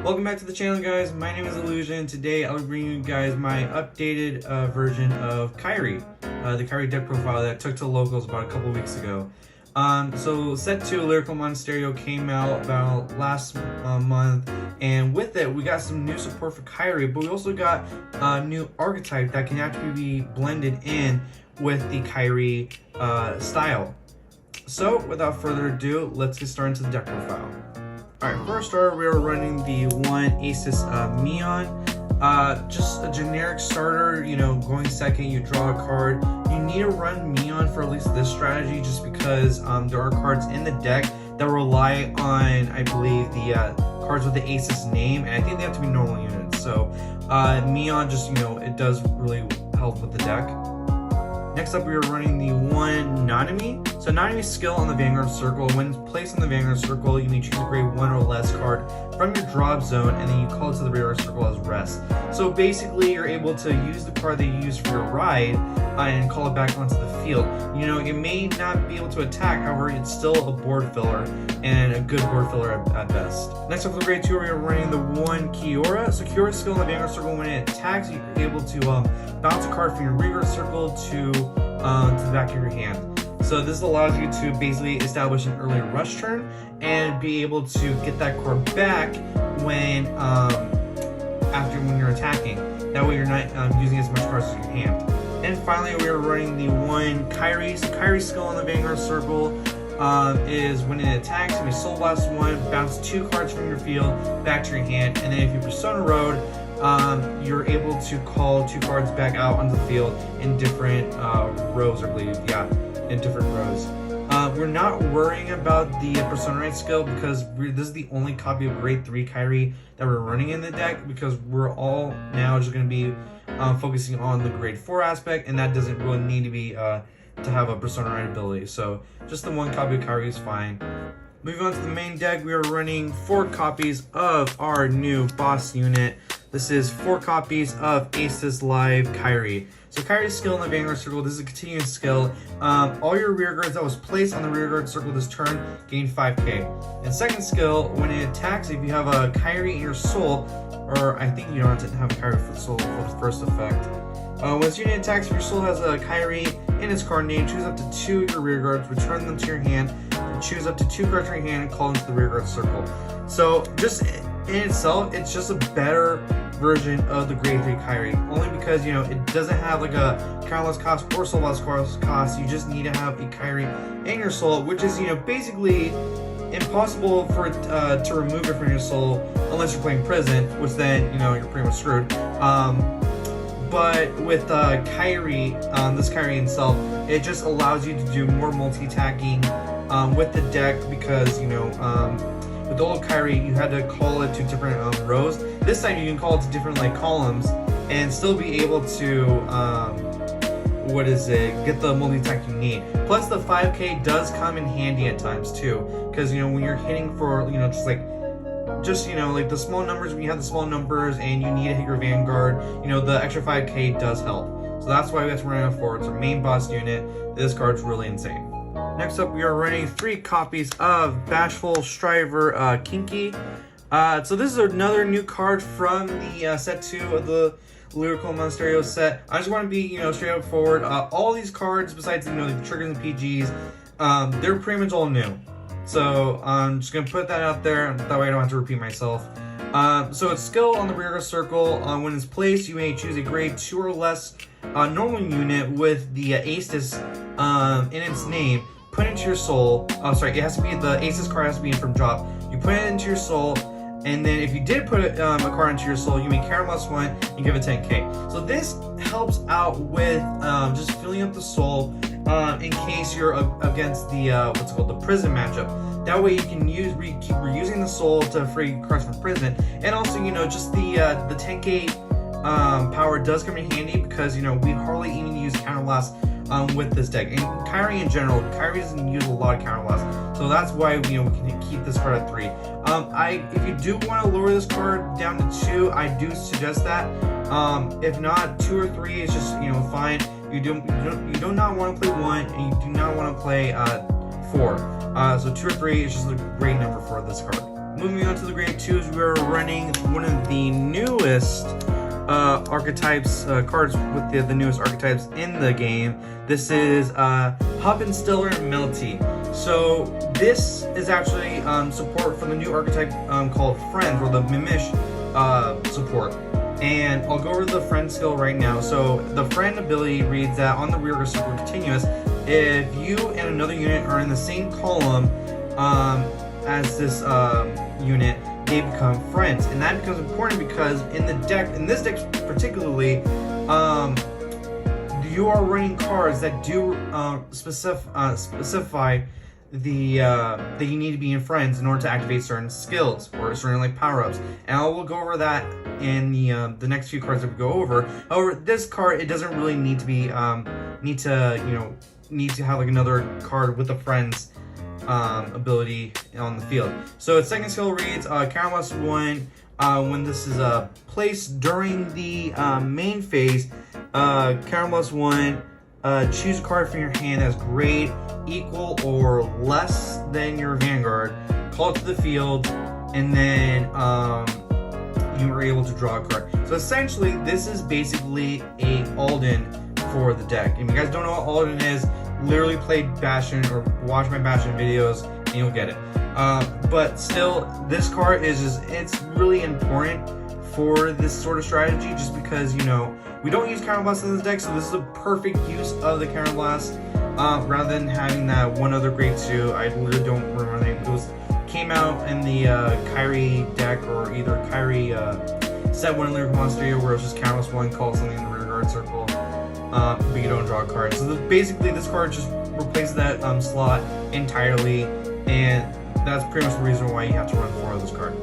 Welcome back to the channel, guys. My name is Illusion. Today I'll be bringing you guys my updated version of Kyrie, the Kyrie deck profile that I took to locals about a couple weeks ago. So set 2 Lyrical Monasterio came out about last month, and with it we got some new support for Kyrie, but we also got a new archetype that can actually be blended in with the Kyrie style. So without further ado, let's get started into the deck profile. Alright, for our starter, we are running the one Astesice Neon. Just a generic starter, you know, going second, you draw a card. You need to run Neon for at least this strategy, just because there are cards in the deck that rely on, I believe, the cards with the Astesice name, and I think they have to be normal units. So Neon just, you know, it does really help with the deck. Next up, we are running the one Nanami. So Nanami's skill on the Vanguard circle. When placed on the Vanguard circle, you may choose a grade 1 or less card from your drop zone, and then you call it to the Vanguard circle as rest. So basically, you're able to use the card that you use for your ride and call it back onto the field. You know, it may not be able to attack, however, it's still a board filler, and a good board filler at best. Next up for the grade 2, we are running the one Kiora. So Kiora's skill in the Vanguard circle, when it attacks, you're able to bounce a card from your Vanguard circle to the back of your hand. So this allows you to basically establish an early rush turn and be able to get that card back when when you're attacking. That way you're not using as much cards as your hand. And finally, we are running the one Kyrie. So Kyrie's skill on the Vanguard circle is when it attacks, you may Soul Blast 1, bounce 2 cards from your field back to your hand, and then if you Persona Road, you're able to call 2 cards back out onto the field in different rows, I believe. Yeah, in different rows. We're not worrying about the Persona Ride skill because this is the only copy of grade 3 Kyrie that we're running in the deck, because we're all now just going to be focusing on the grade 4 aspect, and that doesn't really need to be to have a Persona Ride ability. So just the one copy of Kyrie is fine. Moving on to the main deck, we are running 4 copies of our new boss unit. This is 4 copies of Astesice Live Kyrie. So Kyrie's skill in the Vanguard circle, this is a continuous skill. All your rear guards that was placed on the rear guard circle this turn gain 5k. And second skill, when it attacks, if you have a Kyrie in your soul, or I think you don't have to have a Kyrie for the soul for the first effect. When this unit attacks, if your soul has a Kyrie in its card name, choose up to 2 of your rear guards, return them to your hand, and choose up to 2 cards from your hand and call them to the rear guard circle. So just in itself, it's just a better version of the grade 3 Kyrie, only because, you know, it doesn't have like a counterless cost or soul loss cost. You just need to have a Kyrie in your soul, which is, you know, basically impossible for it to remove it from your soul unless you're playing prison, which then, you know, you're pretty much screwed. But with Kyrie, this Kyrie itself, it just allows you to do more multi-attacking with the deck, because, you know, with the old Kyrie, you had to call it to different rows. This time you can call it to different like columns and still be able to get the multi-attack you need. Plus the 5k does come in handy at times too, because, you know, when you're hitting for, you know, just like the small numbers, when you have the small numbers and you need to hit your Vanguard, you know, the extra 5k does help. So that's why we have to run it for. It's our main boss unit. This card's really insane. Next up, we are running 3 copies of Bashful Striver Kinky. So this is another new card from the set 2 of the Lyrical Monasterio set. I just want to be, you know, straight up forward. All these cards, besides, you know, the triggers and PGs, they're pretty much all new. So I'm just gonna put that out there. That way I don't have to repeat myself. So it's skill on the rear guard circle. When it's placed, you may choose a grade 2 or less normal unit with the Astesice in its name. Put it into your soul. Oh, sorry, it has to be, the Astesice card has to be in from drop. You put it into your soul, and then if you did put a card into your soul, you may counterless 1 and give it 10k. So this helps out with just filling up the soul in case you're against the the prison matchup. That way you can keep reusing the soul to free cards from prison, and also, you know, just the 10k power does come in handy, because, you know, we hardly even use counterblast with this deck, and Kyrie in general. Kyrie doesn't use a lot of counterblast, so that's why, you know, we can keep this card at 3. If you do want to lower this card down to 2, I do suggest that. If not, 2 or 3 is just, you know, fine. You do not want to play 1, and you do not want to play 4. So 2 or 3 is just a great number for this card. moving on to the grade 2s, we're running one of the newest archetypes, cards with the newest archetypes in the game. This is Hoppenstiller Melty. So this is actually support for the new archetype called Friends, or the Mimish support. And I'll go over the Friend skill right now. So the Friend ability reads that on the rear circle continuous, if you and another unit are in the same column as this unit, they become friends. And that becomes important because in this deck particularly, you are running cards that do specify that you need to be in friends in order to activate certain skills or certain like power-ups, and I will go over that in the next few cards that we go over. However, this card, it doesn't really need to be need to have like another card with a friends ability on the field. So its second skill reads Counterblast 1. When this is placed during the main phase, Counterblast 1. Choose a card from your hand that's grade equal or less than your Vanguard, call it to the field, and then you are able to draw a card. So essentially, this is basically a Alden for the deck. If you guys don't know what Alden is, literally play Bastion or watch my Bastion videos and you'll get it. But still, this card is it's really important for this sort of strategy, just because, you know, we don't use Counterblast in this deck, so this is a perfect use of the Counterblast, rather than having that one other grade 2. I literally don't remember the name. It came out in the Kyrie deck, or either Kyrie set 1 in Lyrical Monasterio, where it's just Counterblast 1, call something in the rear guard circle, but you don't draw a card. So basically this card just replaces that slot entirely, and that's pretty much the reason why you have to run 4 of this card.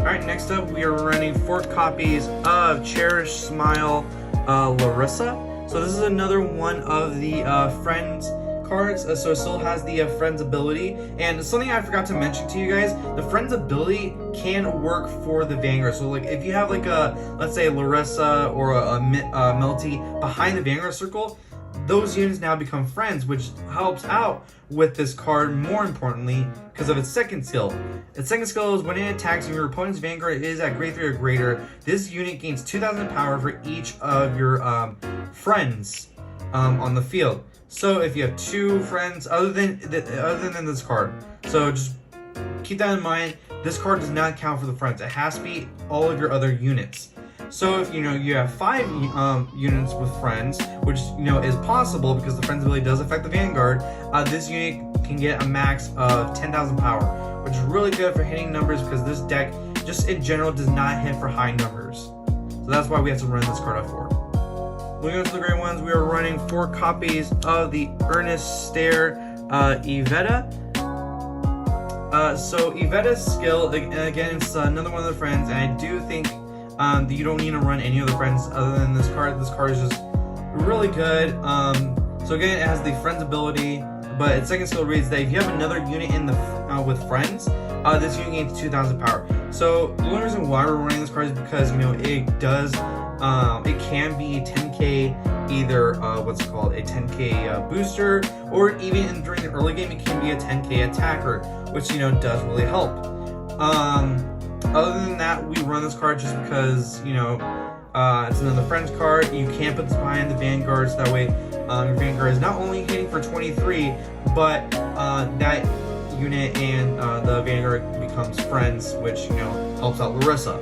Alright, next up we are running 4 copies of Cherish Smile Larissa. So this is another one of the Friends cards, so it still has the Friends ability. And something I forgot to mention to you guys, the Friends ability can work for the Vanguard. So like if you have like let's say Larissa or a Melty behind the Vanguard circle, those units now become friends, which helps out with this card more importantly because of its second skill. Its second skill is when it attacks and your opponent's Vanguard is at grade 3 or greater, this unit gains 2,000 power for each of your friends on the field. So if you have 2 friends other than this card, so just keep that in mind. This card does not count for the friends. It has to be all of your other units. So if you have 5 units with friends, which is possible because the friends ability does affect the Vanguard, this unit can get a max of 10,000 power, which is really good for hitting numbers because this deck just in general does not hit for high numbers. So that's why we have to run this card up for. Moving on to the grade 1s, we are running 4 copies of the Earnest Stare Iveta. So Iveta's skill, again, it's another one of the friends, and I do think that you don't need to run any other friends other than this card. This card is just really good. So again, it has the friends ability, but its second skill reads that if you have another unit in the with friends, this unit gains 2,000 power. So the only reason why we're running this card is because it does it can be 10k either what's it called, a 10k booster, or even during the early game it can be a 10k attacker, which does really help. Other than that, we run this card just because, it's another friends card. You can't put this behind the Vanguard, so that way your Vanguard is not only hitting for 23, but that unit and the Vanguard becomes friends, which, helps out Larissa.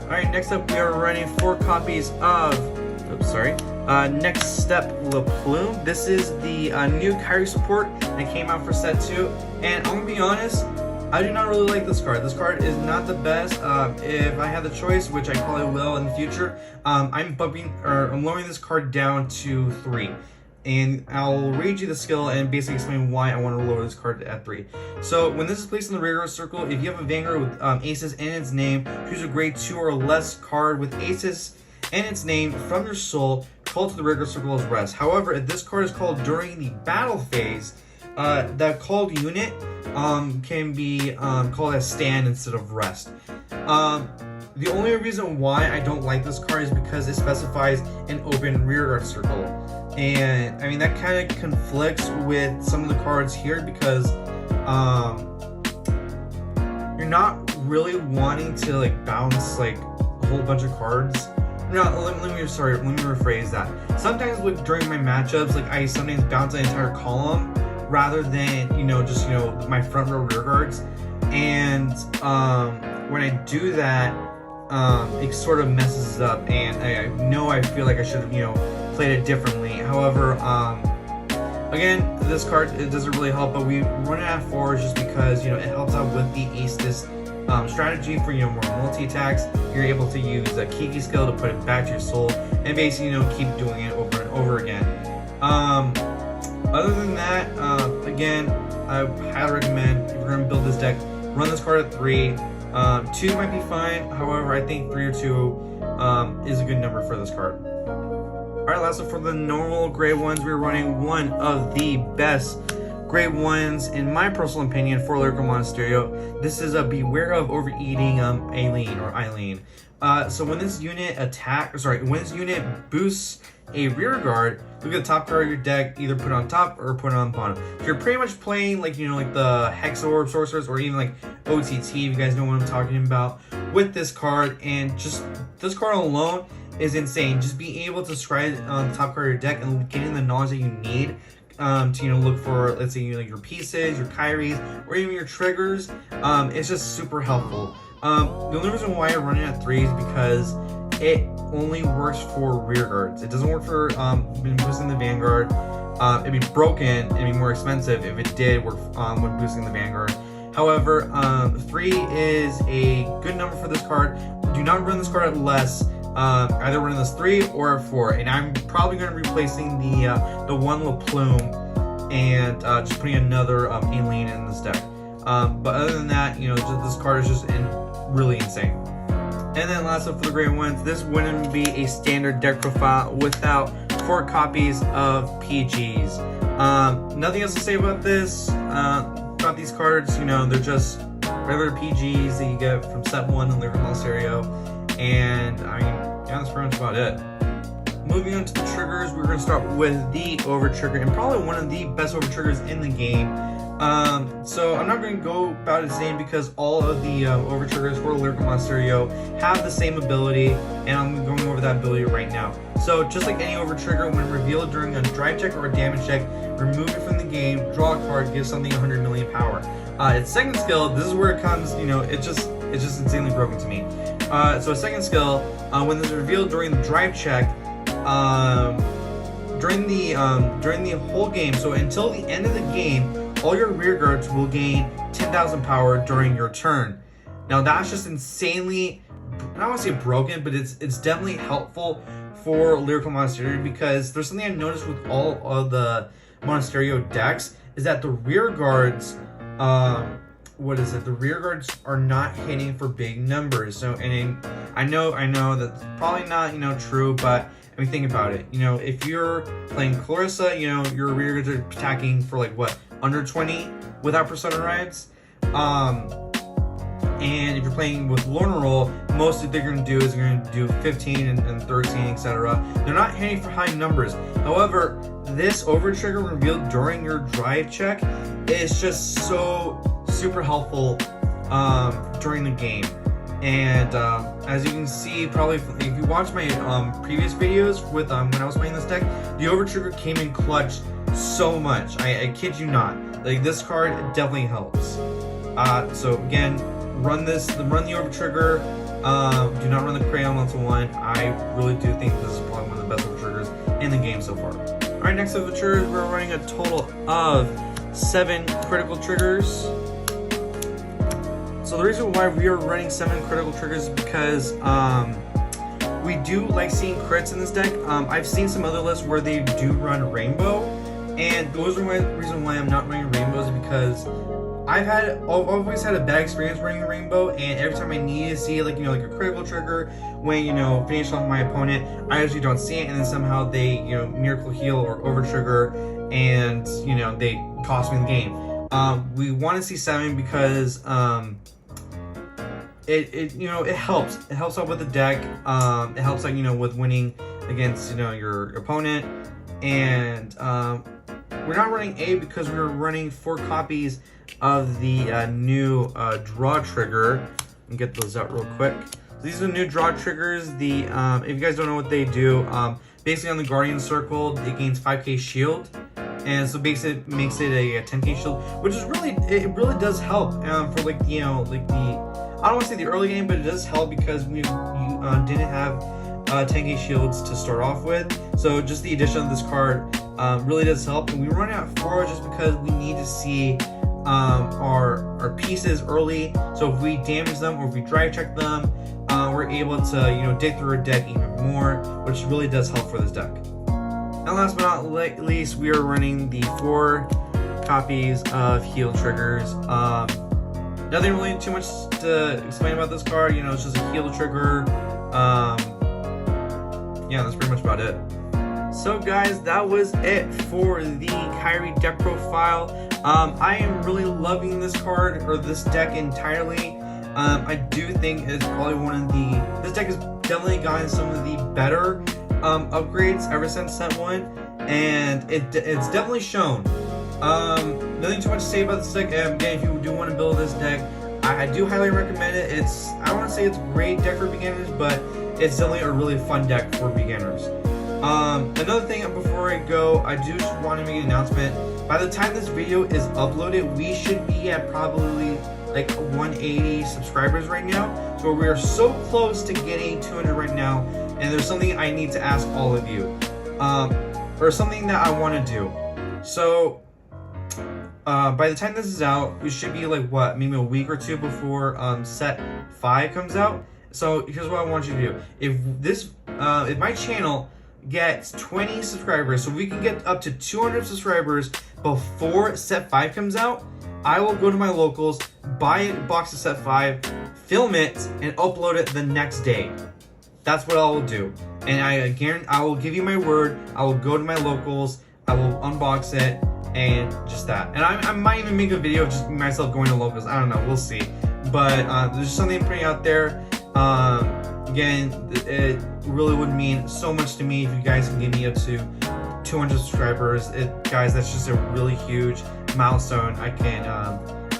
Alright, next up we are running 4 copies of, Next Step La Plume. This is the new Kyrie support that came out for set 2, and I'm gonna be honest, I do not really like this card. This card is not the best. If I had the choice, which I probably will in the future, I'm lowering this card down to 3. And I'll read you the skill and basically explain why I want to lower this card at 3. So when this is placed in the regular circle, if you have a Vanguard with Aces in its name, choose a grade 2 or less card with Aces in its name from your soul, call to the regular circle as rest. However, if this card is called during the battle phase, that called unit can be called as stand instead of rest. The only reason why I don't like this card is because it specifies an open rearguard circle, and I mean that kind of conflicts with some of the cards here because you're not really wanting to like bounce like a whole bunch of cards. No, let me rephrase that. Sometimes during my matchups, like I sometimes bounce an entire column rather than, you know, just, you know, my front row rear guards. And when I do that, it sort of messes up, and I feel like I should have, you know, played it differently. However, again, this card, it doesn't really help, but we run it at 4 just because, you know, it helps out with the Astesice strategy for, you know, more multi-attacks. You're able to use a Kiki skill to put it back to your soul and basically, you know, keep doing it over and over again. Other than that, again, I highly recommend, if you're going to build this deck, run this card at 3. 2 might be fine, however, I think 3 or 2 is a good number for this card. Alright, lastly, for the normal grade 1s, we're running one of the best grade 1s, in my personal opinion, for Lyrical Monasterio. This is a Beware of Overeating Eileen. So when this unit when this unit boosts a rear guard, look at the top card of your deck, either put it on top or put it on bottom. So you're pretty much playing like, you know, like the Hex Orb Sorceress or even like OTT, if you guys know what I'm talking about, with this card. And just this card alone is insane. Just being able to scry on the top card of your deck and getting the knowledge that you need to, you know, look for, let's say, you know, your pieces, your Kyries, or even your triggers. It's just super helpful. The only reason why I run it at 3 is because it only works for rear guards. It doesn't work for boosting the Vanguard. It'd be broken, it'd be more expensive if it did work when boosting the Vanguard. However, 3 is a good number for this card. Do not run this card at less. Either run this 3 or a 4, and I'm probably going to be replacing the one La Plume and just putting another Aileen in this deck. But other than that, you know, this card is just really insane. And then lastly, for the grade 1s, this wouldn't be a standard deck profile without 4 copies of PGs. Nothing else to say about this. About these cards, you know, they're just regular PGs that you get from set 1 in Lyrical Monasterio. And I mean, yeah, that's pretty much about it. Moving on to the triggers, we're going to start with the over trigger, and probably one of the best over triggers in the game. So I'm not going to go about it same because all of the over triggers for Lyrical Monasterio have the same ability, and I'm going over that ability right now. So just like any over trigger, when revealed during a drive check or a damage check, remove it from the game, draw a card, give something 100 million power. Its second skill, this is where it comes, you know, it's just insanely broken to me. So a second skill, when this is revealed during the drive check, during the whole game, so until the end of the game, all your rear guards will gain 10,000 power during your turn. Now that's just insanely, I don't want to say broken, but it's definitely helpful for Lyrical Monasterio, because there's something I've noticed with all of the Monasterio decks is that the rear guards, the rear guards are not hitting for big numbers. So, and I know that's probably not, you know, true, but I mean, think about it. You know, if you're playing Clarissa, you know, your rear guards are attacking for like what, under 20 without Persona Rides. And if you're playing with Lorna Roll, most of they're going to do is they're going to do 15 and 13, etc. They're not hitting for high numbers. However, this over trigger revealed during your drive check is just so super helpful during the game. And as you can see, probably if you watch my previous videos with when I was playing this deck, the over trigger came in clutch so much. I kid you not. Like, this card definitely helps. So again, run the over trigger. Do not run the Crayon 1-to-1. I really do think this is probably one of the best over triggers in the game so far. All right, next over triggers, we're running a total of 7 critical triggers. So the reason why we are running 7 critical triggers is because we do like seeing crits in this deck. I've seen some other lists where they do run Rainbow, and the reason why I'm not running Rainbow is because I've always had a bad experience running Rainbow, and every time I need to see like a critical trigger when finish off my opponent, I usually don't see it, and then somehow they miracle heal or over trigger, and they cost me the game. We want to see 7 because it helps. It helps out with the deck. It helps with winning against your opponent, and we're not running A because we're running 4 copies of the new draw trigger. And get those out real quick. So these are the new draw triggers. The if you guys don't know what they do, basically on the Guardian Circle, it gains 5k shield, and so basically it makes it a 10k shield, which is really does help for like the I don't want to say the early game, but it does help because you didn't have 10k shields to start off with. So just the addition of this card really does help, and we run out 4 just because we need to see our pieces early. So if we damage them or if we drive check them, we're able to dig through our deck even more, which really does help for this deck. And last but not least, we are running the 4 copies of heal triggers. Nothing really too much to explain about this card. It's just a heal trigger. Yeah, that's pretty much about it. So guys, that was it for the Kyrie deck profile. I am really loving this card, or this deck entirely. I do think it's probably this deck has definitely gotten some of the better upgrades ever since set 1, and it's definitely shown. Nothing too much to say about this deck. Again, if you do want to build this deck, I do highly recommend it. I don't want to say it's a great deck for beginners, but it's definitely a really fun deck for beginners. Another thing before I go, I do just want to make an announcement. By the time this video is uploaded, we should be at probably like 180 subscribers right now. So we are so close to getting 200 right now, and there's something I need to ask all of you, or something that I want to do. So by the time this is out, we should be like maybe a week or 2 before set 5 comes out. So here's what I want you to do. If my channel gets 20 subscribers, so we can get up to 200 subscribers before set 5 comes out, I will go to my locals, buy a box of set 5, film it, and upload it the next day. That's what I will do. And I will give you my word, I will go to my locals, I will unbox it, and just that. And I might even make a video of just myself going to locals. I don't know, we'll see. But there's something pretty out there. Again, it really would mean so much to me if you guys can get me up to 200 subscribers. Guys, that's just a really huge milestone I can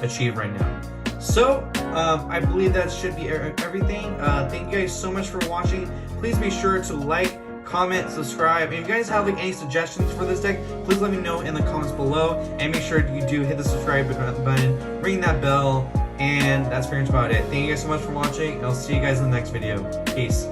achieve right now. So I believe that should be everything. Thank you guys so much for watching. Please be sure to like, comment, subscribe, and if you guys have any suggestions for this deck, please let me know in the comments below, and make sure you do hit the subscribe button, ring that bell, and that's pretty much about it. Thank you guys so much for watching, and I'll see you guys in the next video. Peace.